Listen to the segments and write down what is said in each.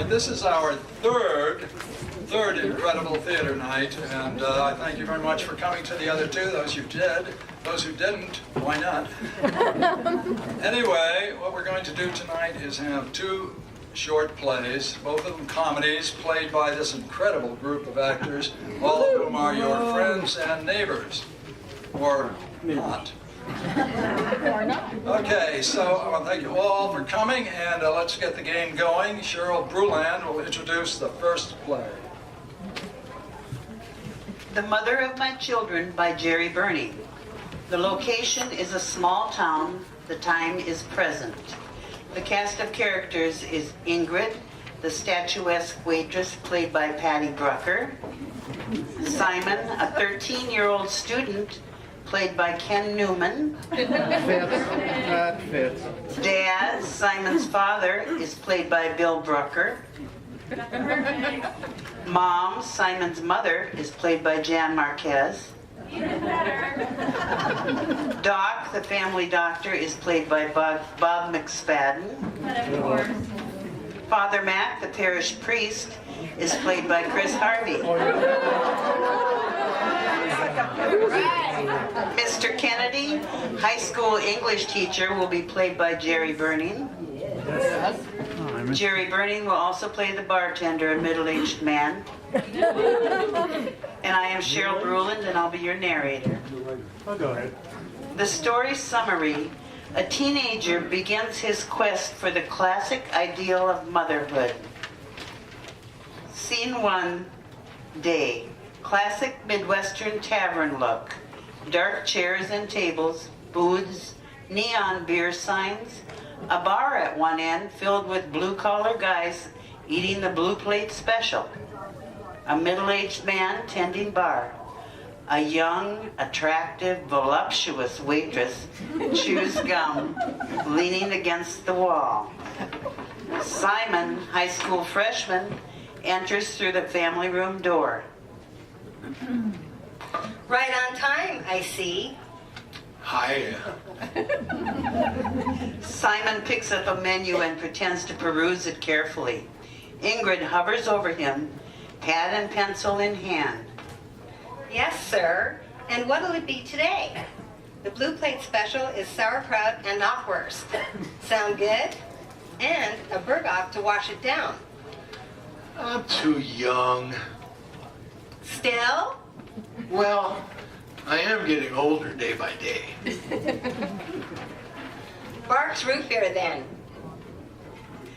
right, this is our third incredible theater night, and I thank you very much for coming to the other two. Those who did, those who didn't, why not? Anyway, what we're going to do tonight is have two short plays, both of them comedies, played by this incredible group of actors, all of whom are your friends and neighbors, or not. Okay, so thank you all for coming, and let's get the game going. Cheryl Bruland will introduce the first play. The Mother of My Children by Jerry Burney. The location is a small town. The time is present. The cast of characters is Ingrid, the statuesque waitress played by Patty Brucker. Simon, a 13-year-old student played by Ken Newman. That fits. Dad, Simon's father, is played by Bill Brucker. Mom, Simon's mother, is played by Jan Marquez. Doc, the family doctor, is played by Bob McSpadden. Father Mac, the parish priest, is played by Chris Harvey. Mr. Kennedy, high school English teacher, will be played by Jerry Burning. Jerry Burning will also play the bartender, a middle-aged man. And I am Cheryl Bruland, and I'll be your narrator. Oh, go ahead. The story summary: a teenager begins his quest for the classic ideal of motherhood. Scene 1, day. Classic Midwestern tavern look. Dark chairs and tables, booths, neon beer signs, a bar at one end filled with blue-collar guys eating the blue plate special. A middle-aged man tending bar. A young, attractive, voluptuous waitress chews gum, leaning against the wall. Simon, high school freshman, enters through the family room door. Right on time, I see. Hi. Simon picks up a menu and pretends to peruse it carefully. Ingrid hovers over him, pad and pencil in hand. Yes, sir. And what'll it be today? The blue plate special is sauerkraut and knockwurst. Sound good? And a burgop to wash it down. I'm too young. Still? Well, I am getting older day by day. Barks root beer then.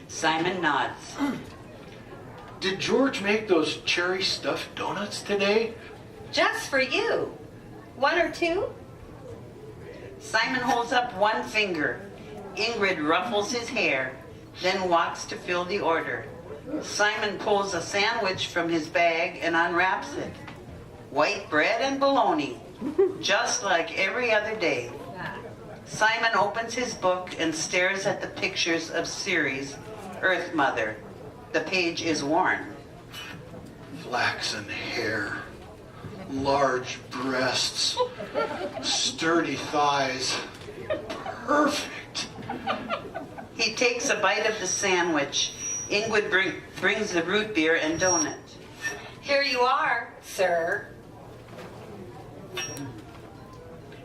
Simon nods. Did George make those cherry stuffed donuts today? Just for you. One or two? Simon holds up one finger. Ingrid ruffles his hair, then walks to fill the order. Simon pulls a sandwich from his bag and unwraps it. White bread and bologna, just like every other day. Simon opens his book and stares at the pictures of Ceres, Earth Mother. The page is worn. Flaxen hair, large breasts, sturdy thighs. Perfect. He takes a bite of the sandwich. Ingrid brings the root beer and donut. Here you are, sir.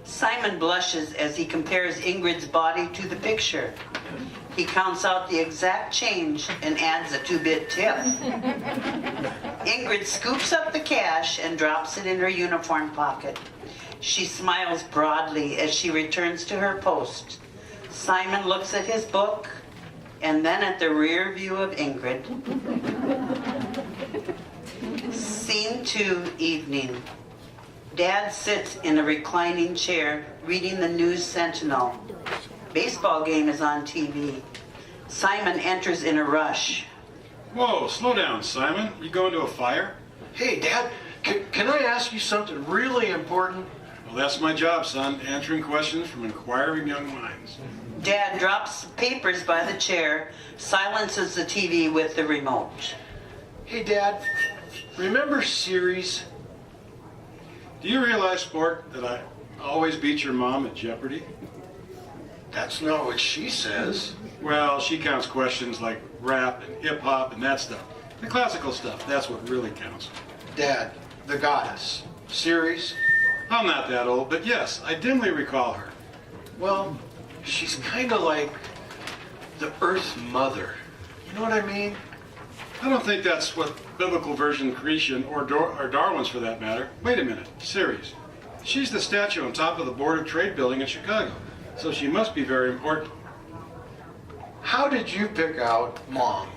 Simon blushes as he compares Ingrid's body to the picture. He counts out the exact change and adds a 2-bit tip. Ingrid scoops up the cash and drops it in her uniform pocket. She smiles broadly as she returns to her post. Simon looks at his book and then at the rear view of Ingrid. Scene 2, evening. Dad sits in a reclining chair reading the News Sentinel. Baseball game is on TV. Simon enters in a rush. Whoa, slow down, Simon. You going to a fire? Hey, Dad, can I ask you something really important? Well, that's my job, son, answering questions from inquiring young minds. Dad drops papers by the chair, silences the TV with the remote. Hey, Dad, remember Ceres? Do you realize, Sport, that I always beat your mom at Jeopardy? That's not what she says. Well, she counts questions like rap and hip hop and that stuff. The classical stuff, that's what really counts. Dad, the goddess. Ceres? I'm not that old, but yes, I dimly recall her. Well, she's kind of like the Earth Mother. You know what I mean? I don't think that's what biblical version Grecian or Darwin's for that matter. Wait a minute, Ceres. She's the statue on top of the Board of Trade building in Chicago, so she must be very important. How did you pick out Mom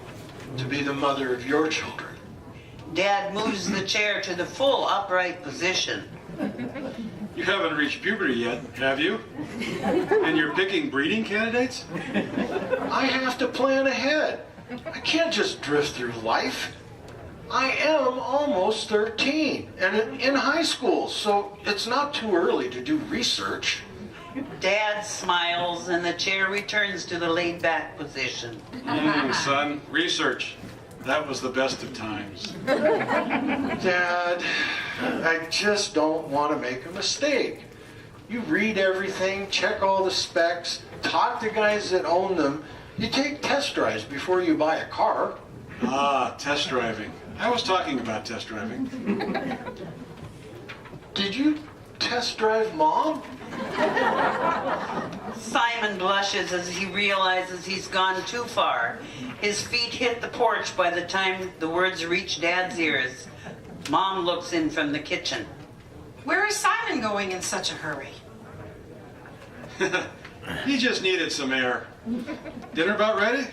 to be the mother of your children? Dad moves the chair to the full upright position. You haven't reached puberty yet, have you? And you're picking breeding candidates? I have to plan ahead. I can't just drift through life. I am almost 13 and in high school, so it's not too early to do research. Dad smiles and the chair returns to the laid back position. Son, research. That was the best of times. Dad, I just don't want to make a mistake. You read everything, check all the specs, talk to guys that own them. You take test drives before you buy a car. Ah, test driving. I was talking about test driving. Did you test drive Mom? Simon blushes as he realizes he's gone too far. His feet hit the porch by the time the words reach Dad's ears. Mom looks in from the kitchen. Where is Simon going in such a hurry? He just needed some air. Dinner about ready?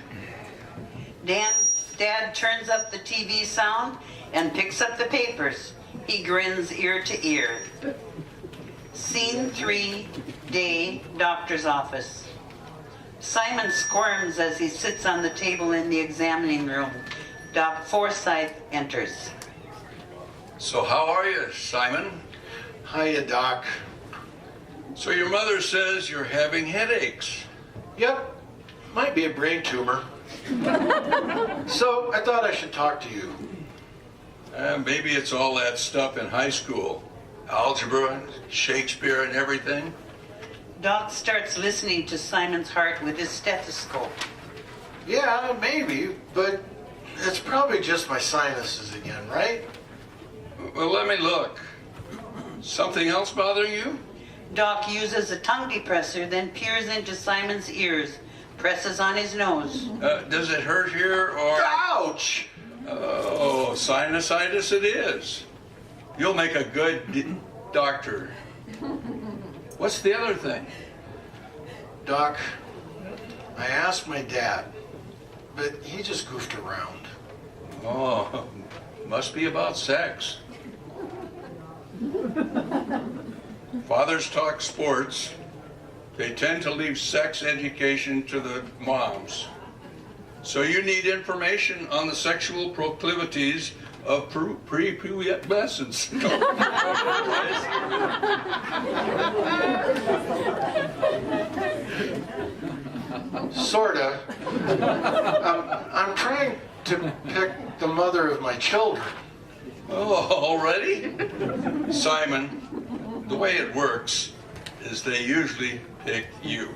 Dad turns up the TV sound and picks up the papers. He grins ear to ear. Scene 3, day, doctor's office. Simon squirms as he sits on the table in the examining room. Doc Forsythe enters. So how are you, Simon? Hiya, Doc. So your mother says you're having headaches. Yep, might be a brain tumor. So I thought I should talk to you. Maybe it's all that stuff in high school. Algebra, and Shakespeare and everything. Doc starts listening to Simon's heart with his stethoscope. Yeah, maybe, but it's probably just my sinuses again, right? Well, let me look. Something else bothering you? Doc uses a tongue depressor, then peers into Simon's ears, presses on his nose. Does it hurt here or... Ouch! Oh, sinusitis it is. You'll make a good doctor. What's the other thing? Doc, I asked my dad, but he just goofed around. Oh, must be about sex. Fathers talk sports. They tend to leave sex education to the moms. So you need information on the sexual proclivities of prepubescents. Sorta. I'm trying to pick the mother of my children. Oh, already? Simon, the way it works is they usually pick you.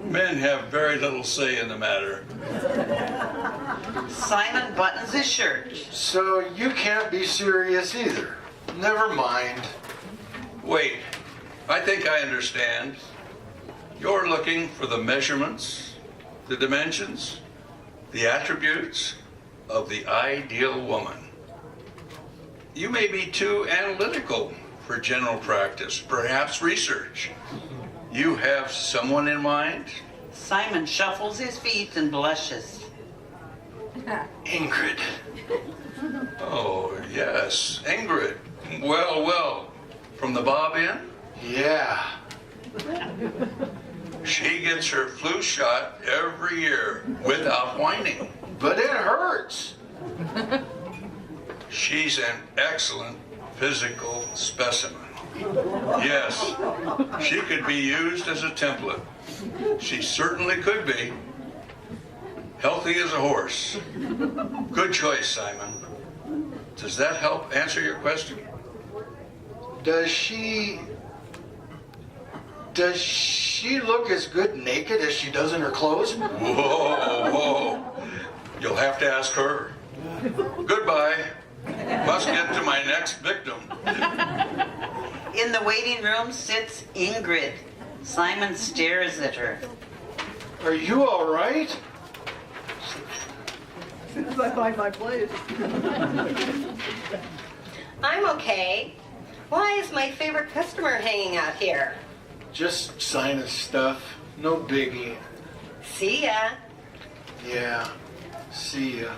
Men have very little say in the matter. Simon buttons his shirt. So you can't be serious either. Never mind. Wait, I think I understand. You're looking for the measurements, the dimensions, the attributes of the ideal woman. You may be too analytical for general practice, perhaps research. You have someone in mind? Simon shuffles his feet and blushes. Ingrid. Oh, yes, Ingrid. Well, well, from the Bob Inn? Yeah. She gets her flu shot every year without whining. But it hurts. She's an excellent physical specimen. Yes, she could be used as a template. She certainly could be. Healthy as a horse. Good choice, Simon. Does that help answer your question? Does she Does she look as good naked as she does in her clothes? Whoa. You'll have to ask her. Goodbye. Must get to my next victim. In the waiting room sits Ingrid. Simon stares at her. Are you all right? As soon as I find my place. I'm okay. Why is my favorite customer hanging out here? Just sinus stuff. No biggie. See ya. Yeah. See ya.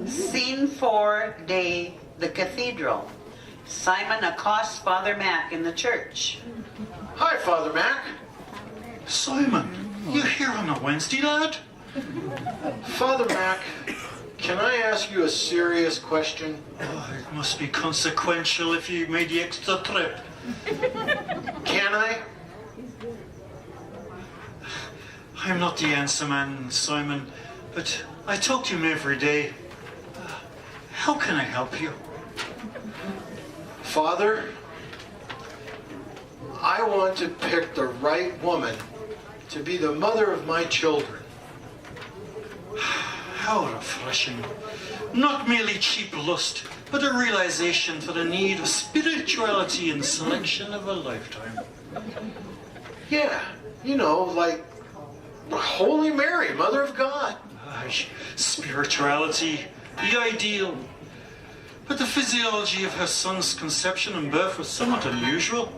Scene 4, day, the cathedral. Simon accosts Father Mac in the church. Hi, Father Mac. Simon, you here on a Wednesday, lad? Father Mac, can I ask you a serious question? Oh, it must be consequential if you made the extra trip. Can I? I'm not the answer man, Simon, but I talk to him every day. How can I help you? Father, I want to pick the right woman to be the mother of my children. How refreshing. Not merely cheap lust, but a realization for the need of spirituality and selection of a lifetime. Yeah, you know, like Holy Mary, Mother of God. Aye, spirituality, the ideal. But the physiology of her son's conception and birth was somewhat unusual.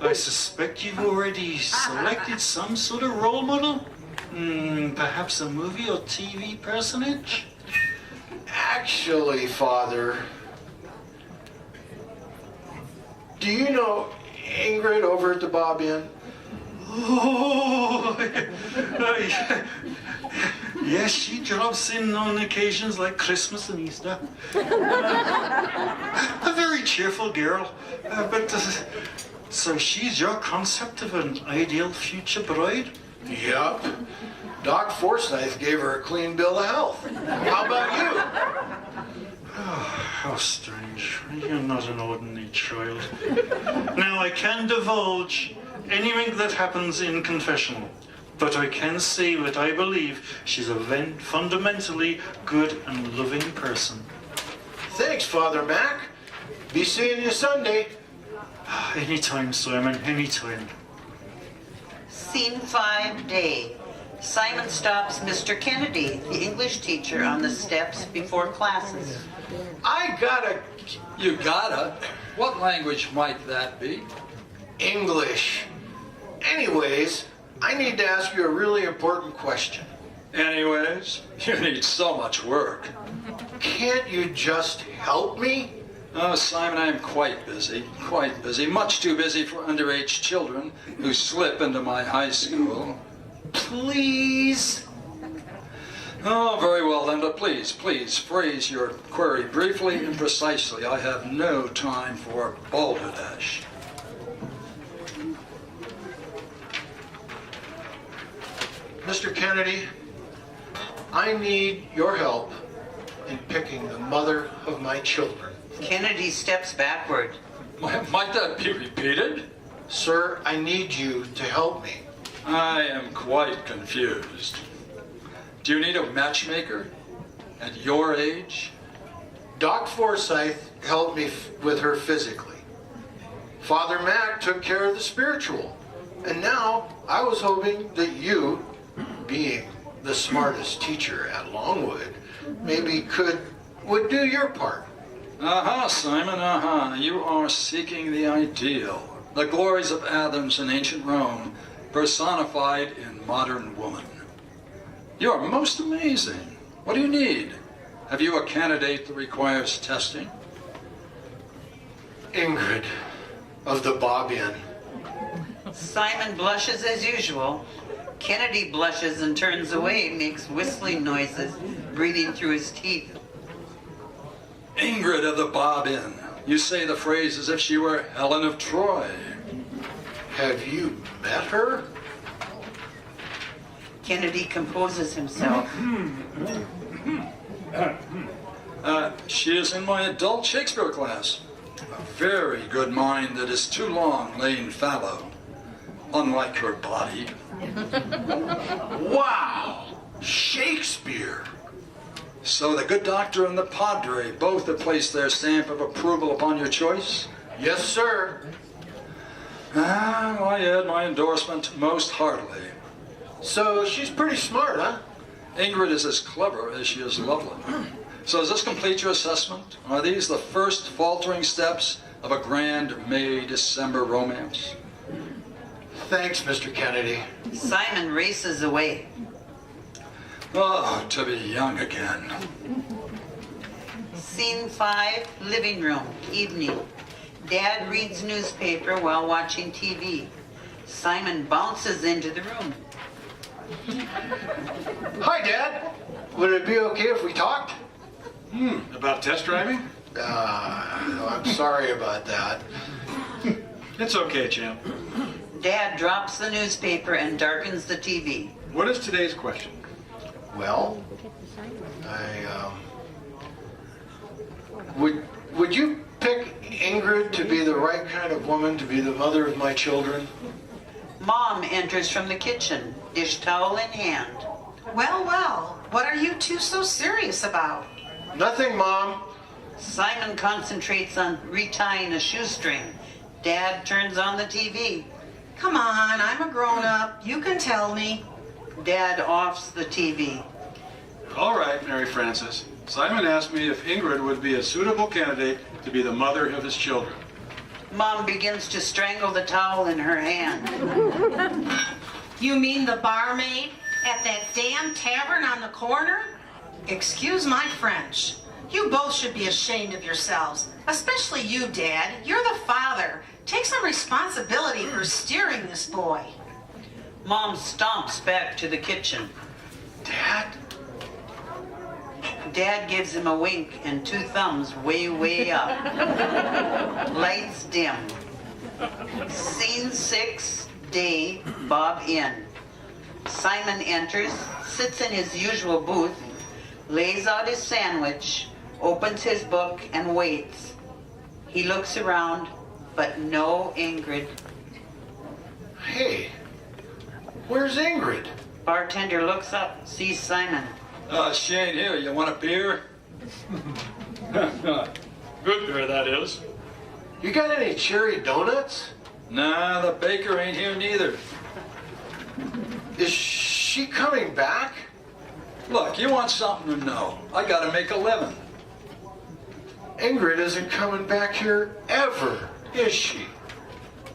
I suspect you've already selected some sort of role model? Perhaps a movie or TV personage? Actually, Father, do you know Ingrid over at the Bob Inn? Oh, yes, she drops in on occasions like Christmas and Easter. A very cheerful girl, so she's your concept of an ideal future bride? Yup. Doc Forsyth gave her a clean bill of health. How about you? How strange. You're not an ordinary child. Now, I can divulge anything that happens in confessional, but I can say that I believe she's a fundamentally good and loving person. Thanks, Father Mac. Be seeing you Sunday. Anytime, Simon, anytime. Scene 5, day. Simon stops Mr. Kennedy, the English teacher, on the steps before classes. You gotta? What language might that be? English. Anyways, I need to ask you a really important question. Anyways, you need so much work. Can't you just help me? Oh, Simon, I am quite busy, much too busy for underage children who slip into my high school. Please? Oh, very well then, but please phrase your query briefly and precisely. I have no time for balderdash. Mr. Kennedy, I need your help in picking the mother of my children. Kennedy steps backward. Might that be repeated? Sir, I need you to help me. I am quite confused. Do you need a matchmaker? At your age? Doc Forsyth helped me with her physically. Father Mac took care of the spiritual. And now I was hoping that you, being the smartest teacher at Longwood, maybe would do your part. Simon, You are seeking the ideal. The glories of Athens and ancient Rome, personified in modern woman. You are most amazing. What do you need? Have you a candidate that requires testing? Ingrid of the Bob Inn. Simon blushes as usual. Kennedy blushes and turns away, makes whistling noises, breathing through his teeth. Ingrid of the Bob Inn. You say the phrase as if she were Helen of Troy. Have you met her? Kennedy composes himself. She is in my adult Shakespeare class. A very good mind that is too long laying fallow. unlike her body. Wow! Shakespeare! So the good doctor and the padre both have placed their stamp of approval upon your choice? Yes, sir. I add my endorsement most heartily. So she's pretty smart, huh? Ingrid is as clever as she is lovely. So does this complete your assessment? Are these the first faltering steps of a grand May-December romance? Thanks, Mr. Kennedy. Simon races away. Oh, to be young again. Scene 5, living room, evening. Dad reads newspaper while watching TV. Simon bounces into the room. Hi, Dad. Would it be okay if we talked? About test driving? I'm sorry about that. It's okay, champ. Dad drops the newspaper and darkens the TV. What is today's question? Well, would you pick Ingrid to be the right kind of woman to be the mother of my children? Mom enters from the kitchen, dish towel in hand. Well, well, what are you two so serious about? Nothing, Mom. Simon concentrates on retying a shoestring. Dad turns on the TV. Come on, I'm a grown-up. You can tell me. Dad offs the TV. All right, Mary Frances. Simon asked me if Ingrid would be a suitable candidate to be the mother of his children. Mom begins to strangle the towel in her hand. You mean the barmaid at that damn tavern on the corner? Excuse my French. You both should be ashamed of yourselves. Especially you, Dad. You're the father. Take some responsibility for steering this boy. Mom stomps back to the kitchen. Dad? Dad gives him a wink and two thumbs way, way up. Lights dim. Scene 6, day, Bob Inn. Simon enters, sits in his usual booth, lays out his sandwich, opens his book, and waits. He looks around, but no Ingrid. Hey, where's Ingrid? Bartender looks up, sees Simon. She ain't here. You want a beer? Good beer, that is. You got any cherry donuts? Nah, the baker ain't here neither. Is she coming back? Look, you want something to know. I gotta make a living. Ingrid isn't coming back here ever, is she?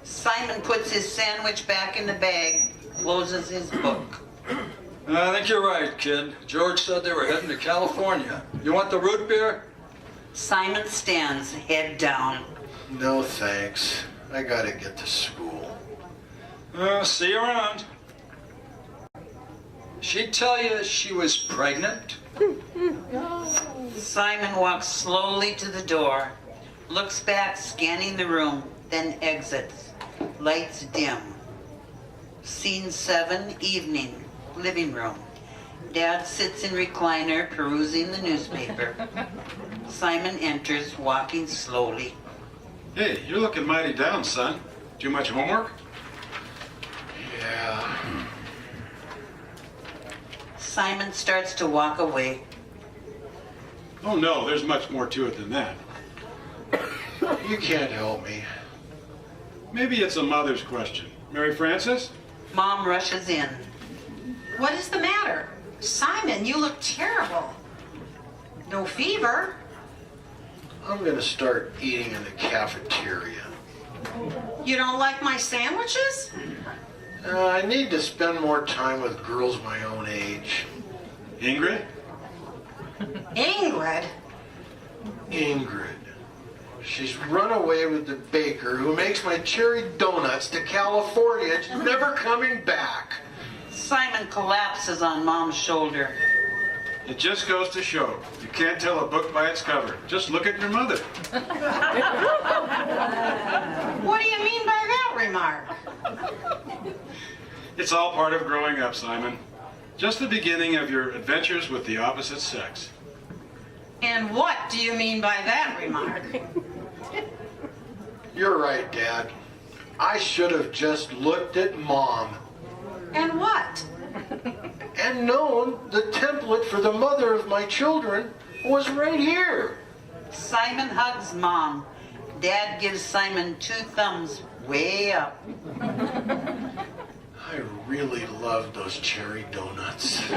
Simon puts his sandwich back in the bag, closes his book. I think you're right, kid. George said they were heading to California. You want the root beer? Simon stands, head down. No thanks. I gotta get to school. See you around. She'd tell you she was pregnant? Simon walks slowly to the door, looks back, scanning the room, then exits. Lights dim. Scene 7, evening, living room. Dad sits in recliner, perusing the newspaper. Simon enters, walking slowly. Hey, you're looking mighty down, son. Too much homework? Yeah. Simon starts to walk away. Oh no, there's much more to it than that. You can't help me. Maybe it's a mother's question. Mary Frances? Mom rushes in. What is the matter? Simon, you look terrible. No fever? I'm gonna start eating in the cafeteria. You don't like my sandwiches? I need to spend more time with girls my own age. Ingrid? Ingrid? Ingrid. She's run away with the baker who makes my cherry donuts to California. She's never coming back. Simon collapses on Mom's shoulder. It just goes to show, you can't tell a book by its cover. Just look at your mother. What do you mean by that remark? It's all part of growing up, Simon. Just the beginning of your adventures with the opposite sex. And what do you mean by that remark? You're right, Dad. I should have just looked at Mom And what? and known the template for the mother of my children was right here. Simon hugs Mom. Dad gives Simon 2 thumbs way up. I really love those cherry donuts.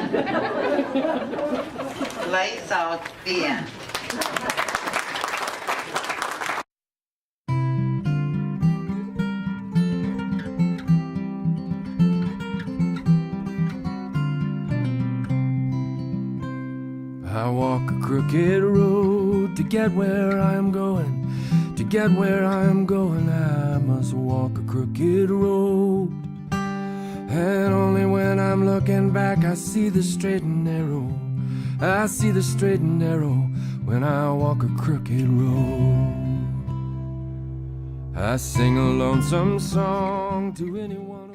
Lights out. The end. I walk a crooked road to get where I'm going. To get where I'm going, I must walk a crooked road. And only when I'm looking back, I see the straight and narrow. I see the straight and narrow when I walk a crooked road. I sing a lonesome song to anyone who